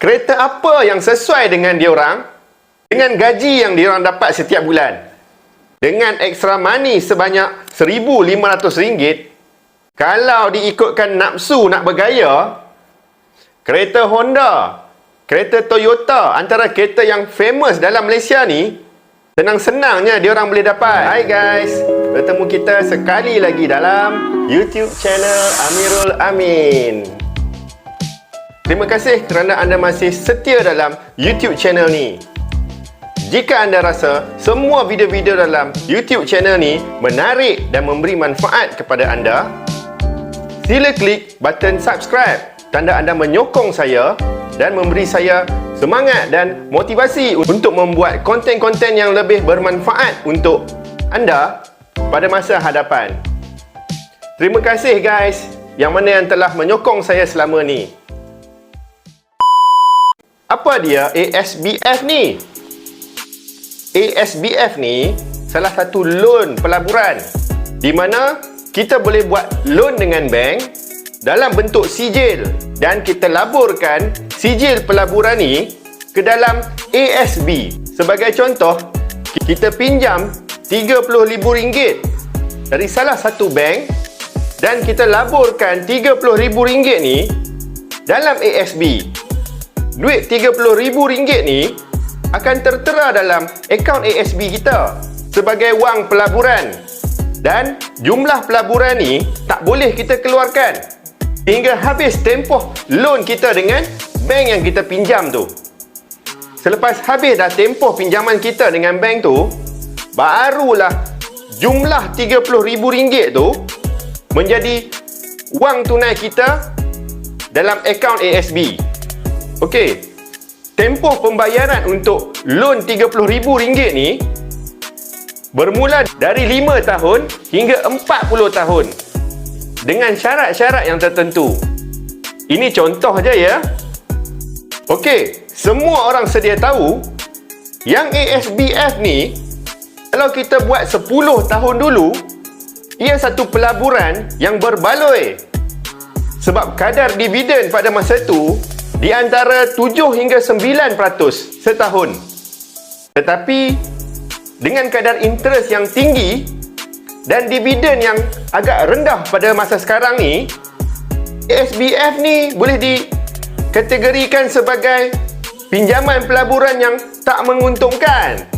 kereta apa yang sesuai dengan diorang, dengan gaji yang diorang dapat setiap bulan, dengan extra money sebanyak RM1,500, kalau diikutkan nafsu nak bergaya, kereta Honda, kereta Toyota, antara kereta yang famous dalam Malaysia ni, senang-senangnya diorang boleh dapat. Hai guys, bertemu kita sekali lagi dalam YouTube channel Amirul Amin. Terima kasih kerana anda masih setia dalam YouTube channel ni. Jika anda rasa semua video-video dalam YouTube channel ni menarik dan memberi manfaat kepada anda, sila klik button subscribe, tanda anda menyokong saya dan memberi saya semangat dan motivasi untuk membuat konten-konten yang lebih bermanfaat untuk anda pada masa hadapan. Terima kasih guys yang mana yang telah menyokong saya selama ni. Apa dia ASBF ni? ASBF ni salah satu loan pelaburan di mana kita boleh buat loan dengan bank dalam bentuk sijil dan kita laburkan sijil pelaburan ni ke dalam ASB. Sebagai contoh, kita pinjam RM30,000 dari salah satu bank dan kita laburkan RM30,000 ni dalam ASB. Duit RM30,000 ni akan tertera dalam akaun ASB kita sebagai wang pelaburan, dan jumlah pelaburan ni tak boleh kita keluarkan hingga habis tempoh loan kita dengan bank yang kita pinjam tu. Selepas habis dah tempoh pinjaman kita dengan bank tu, barulah jumlah RM30,000 tu menjadi wang tunai kita dalam akaun ASB. Okey, tempoh pembayaran untuk loan RM30,000 ni bermula dari 5 tahun hingga 40 tahun dengan syarat-syarat yang tertentu. Ini contoh je ya. Okey, semua orang sedia tahu yang ASBF ni, kalau kita buat 10 tahun dulu, ia satu pelaburan yang berbaloi. Sebab kadar dividen pada masa tu di antara 7 hingga 9% setahun. Tetapi dengan kadar interest yang tinggi dan dividen yang agak rendah pada masa sekarang ni, ASBF ni boleh dikategorikan sebagai pinjaman pelaburan yang tak menguntungkan.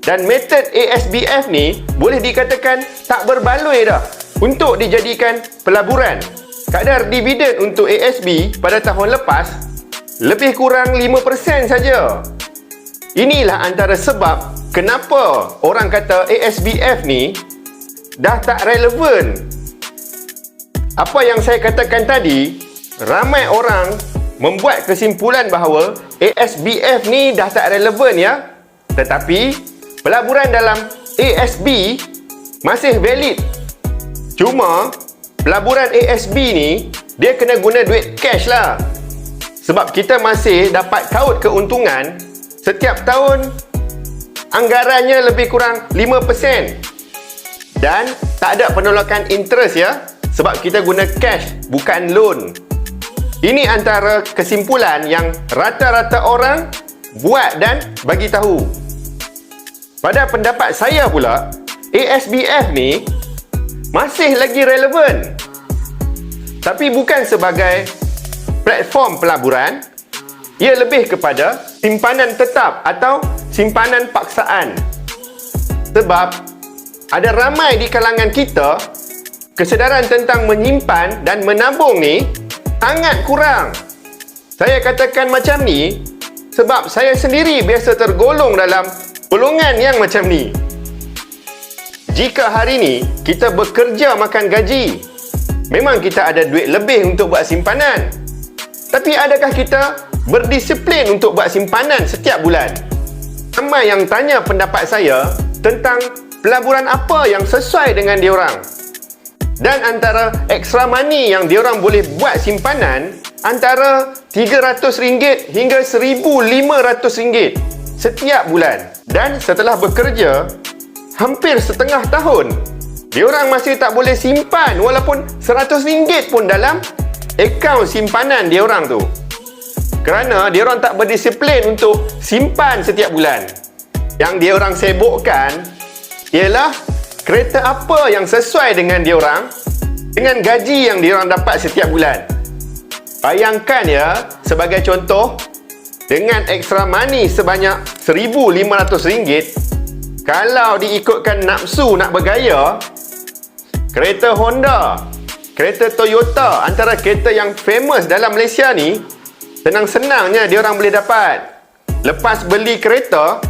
Dan metod ASBF ni boleh dikatakan tak berbaloi dah untuk dijadikan pelaburan. Kadar dividen untuk ASB pada tahun lepas lebih kurang 5% saja. Inilah antara sebab kenapa orang kata ASBF ni dah tak relevan. Apa yang saya katakan tadi, ramai orang membuat kesimpulan bahawa ASBF ni dah tak relevan ya. Tetapi pelaburan dalam ASB masih valid. Cuma pelaburan ASB ni dia kena guna duit cash lah. Sebab kita masih dapat kaut keuntungan setiap tahun, anggarannya lebih kurang 5%. Dan tak ada penolakan interest ya, sebab kita guna cash bukan loan. Ini antara kesimpulan yang rata-rata orang buat dan bagi tahu. Pada pendapat saya pula, ASBF ni masih lagi relevan. Tapi bukan sebagai platform pelaburan, ia lebih kepada simpanan tetap atau simpanan paksaan. Sebab ada ramai di kalangan kita, kesedaran tentang menyimpan dan menabung ni sangat kurang. Saya katakan macam ni sebab saya sendiri biasa tergolong dalam golongan yang macam ni. Jika hari ni kita bekerja makan gaji, memang kita ada duit lebih untuk buat simpanan. Tapi adakah kita berdisiplin untuk buat simpanan setiap bulan? Ramai yang tanya pendapat saya tentang pelaburan apa yang sesuai dengan diorang. Dan antara extra money yang diorang boleh buat simpanan antara RM300 hingga RM1,500 setiap bulan. Dan setelah bekerja hampir setengah tahun, diorang masih tak boleh simpan walaupun RM100 pun dalam akaun simpanan diorang tu. Kerana diorang tak berdisiplin untuk simpan setiap bulan. Yang diorang sibukkan ialah kereta apa yang sesuai dengan diorang, dengan gaji yang diorang dapat setiap bulan. Bayangkan ya, sebagai contoh, dengan extra money sebanyak RM1,500, kalau diikutkan nafsu nak bergaya, kereta Honda, kereta Toyota, antara kereta yang famous dalam Malaysia ni, senang-senangnya diorang boleh dapat. Lepas beli kereta,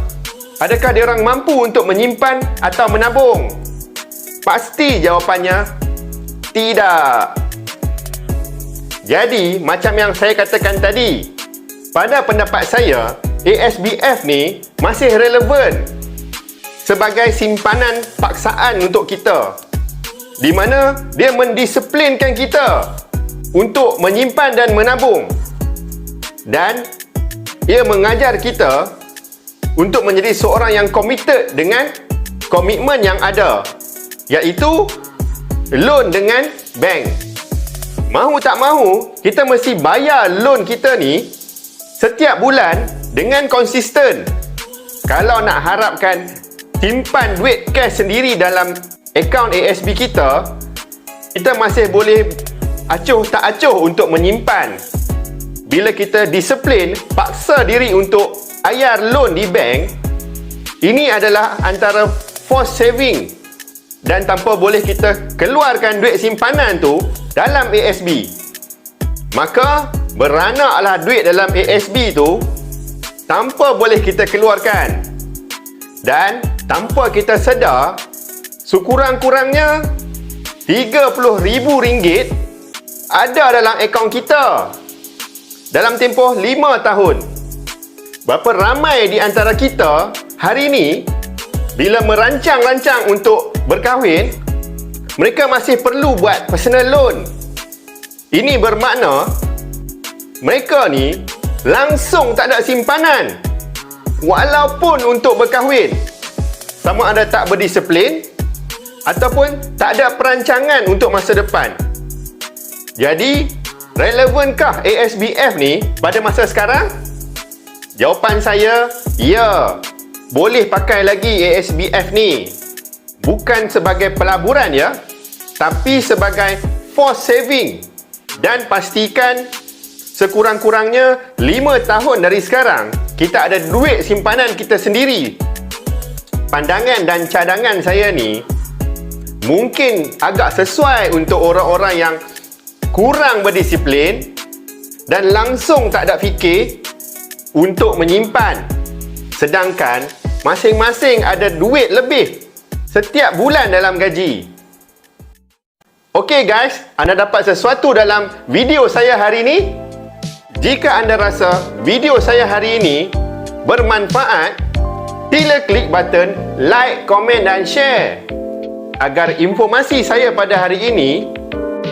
adakah diorang mampu untuk menyimpan atau menabung? Pasti jawapannya tidak. Jadi, macam yang saya katakan tadi, pada pendapat saya, ASBF ni masih relevan sebagai simpanan paksaan untuk kita, di mana dia mendisiplinkan kita untuk menyimpan dan menabung, dan ia mengajar kita untuk menjadi seorang yang committed dengan komitmen yang ada, iaitu loan dengan bank. Mahu tak mahu, kita mesti bayar loan kita ni setiap bulan dengan konsisten. Kalau nak harapkan simpan duit cash sendiri dalam akaun ASB kita, kita masih boleh acuh tak acuh untuk menyimpan. Bila kita disiplin, paksa diri untuk ayar loan di bank, ini adalah antara forced saving, dan tanpa boleh kita keluarkan duit simpanan tu dalam ASB. Maka beranaklah duit dalam ASB tu tanpa boleh kita keluarkan, dan tanpa kita sedar, sekurang-kurangnya RM30,000 ada dalam akaun kita dalam tempoh 5 tahun. Berapa ramai di antara kita hari ini bila merancang-rancang untuk berkahwin, mereka masih perlu buat personal loan. Ini bermakna mereka ni langsung tak ada simpanan walaupun untuk berkahwin. Sama ada tak berdisiplin ataupun tak ada perancangan untuk masa depan. Jadi, relevankah ASBF ni pada masa sekarang? Jawapan saya, ya. Boleh pakai lagi ASBF ni. Bukan sebagai pelaburan ya, tapi sebagai forced saving. Dan pastikan sekurang-kurangnya 5 tahun dari sekarang, kita ada duit simpanan kita sendiri. Pandangan dan cadangan saya ni mungkin agak sesuai untuk orang-orang yang kurang berdisiplin dan langsung tak ada fikir untuk menyimpan. Sedangkan masing-masing ada duit lebih setiap bulan dalam gaji. Okey guys, anda dapat sesuatu dalam video saya hari ini? Jika anda rasa video saya hari ini bermanfaat, sila klik button like, komen dan share agar informasi saya pada hari ini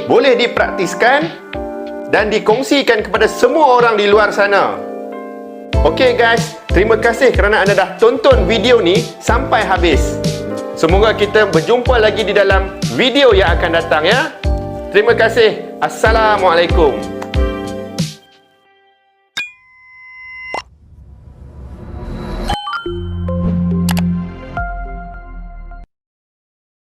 boleh dipraktiskan dan dikongsikan kepada semua orang di luar sana. Okey guys, terima kasih kerana anda dah tonton video ni sampai habis. Semoga kita berjumpa lagi di dalam video yang akan datang ya. Terima kasih. Assalamualaikum.